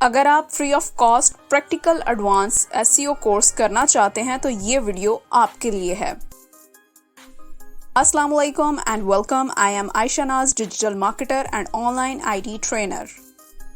اگر آپ free of cost practical advance SEO course کرنا چاہتے ہیں تو یہ ویڈیو آپ کے لیے ہے۔ السلام علیکم and welcome, I am Aisha Naz, digital marketer and online IT trainer.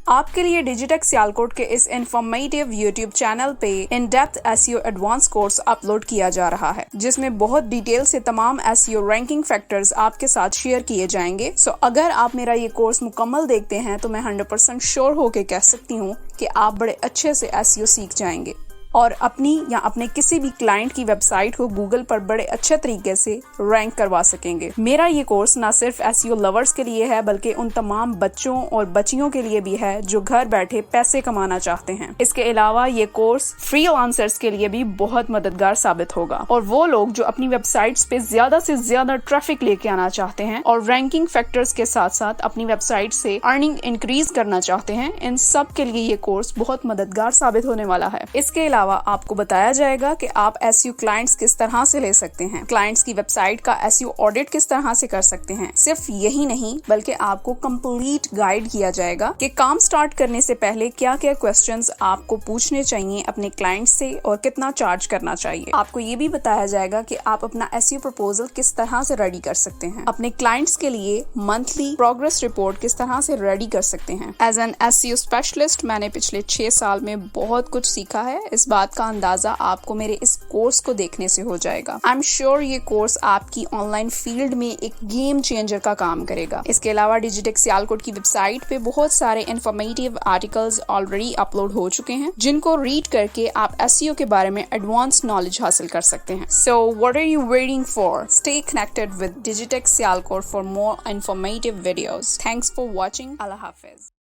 آپ کے لیے ڈیجیٹیک سیالکوٹ کے اس انفارمیٹیو یوٹیوب چینل پہ in depth SEO advance course upload کیا جا رہا ہے، جس میں بہت ڈیٹیل سے تمام SEO رینکنگ فیکٹرز آپ کے ساتھ شیئر کیے جائیں گے۔ اگر آپ میرا یہ کورس مکمل دیکھتے ہیں تو میں 100% شیور ہو کے کہہ سکتی ہوں کہ آپ بڑے اچھے سے SEO سیکھ جائیں گے اور اپنی یا اپنے کسی بھی کلائنٹ کی ویب سائٹ کو گوگل پر بڑے اچھے طریقے سے رینک کروا سکیں گے۔ میرا یہ کورس نہ صرف SEO لورز کے لیے ہے بلکہ ان تمام بچوں اور بچیوں کے لیے بھی ہے جو گھر بیٹھے پیسے کمانا چاہتے ہیں۔ اس کے علاوہ یہ کورس فری لانسرز کے لیے بھی بہت مددگار ثابت ہوگا، اور وہ لوگ جو اپنی ویب سائٹس پہ زیادہ سے زیادہ ٹریفک لے کے آنا چاہتے ہیں اور رینکنگ فیکٹرز کے ساتھ ساتھ اپنی ویب سائٹ سے ارننگ انکریز کرنا چاہتے ہیں، ان سب کے لیے یہ کورس بہت مددگار ثابت ہونے والا ہے۔ اس کے علاوہ آپ کو بتایا جائے گا کہ آپ SEO کلائنٹس کس طرح سے لے سکتے ہیں، کلائنٹس کی ویب سائٹ کا SEO آڈٹ کس طرح سے کر سکتے ہیں۔ صرف یہی نہیں بلکہ آپ کو کمپلیٹ گائیڈ کیا جائے گا کہ کام سٹارٹ کرنے سے پہلے کیا کیا کوسچنز آپ کو پوچھنے چاہیے اپنے کلائنٹ سے اور کتنا چارج کرنا چاہیے۔ آپ کو یہ بھی بتایا جائے گا کہ آپ اپنا SEO پروپوزل کس طرح سے ریڈی کر سکتے ہیں، اپنے کلائنٹس کے لیے منتھلی پروگرس رپورٹ کس طرح سے ریڈی کر سکتے ہیں۔ ایز این SEO اسپیشلسٹ میں نے پچھلے 6 سال میں بہت کچھ سیکھا ہے۔ اس بات کا اندازہ آپ کو میرے اس کورس کو دیکھنے سے ہو جائے گا۔ آئی ایم شیور یہ کورس آپ کی آن لائن فیلڈ میں ایک گیم چینجر کا کام کرے گا۔ اس کے علاوہ ڈیجیٹیک سیالکوٹ کی ویب سائٹ پہ بہت سارے انفارمیٹیو آرٹیکلز آلریڈی اپلوڈ ہو چکے ہیں جن کو ریڈ کر کے آپ SEO کے بارے میں ایڈوانس نالج حاصل کر سکتے ہیں۔ So what are you waiting for? Stay connected with Digitex Sialkot for more informative videos. Thanks for watching. Allah Hafiz.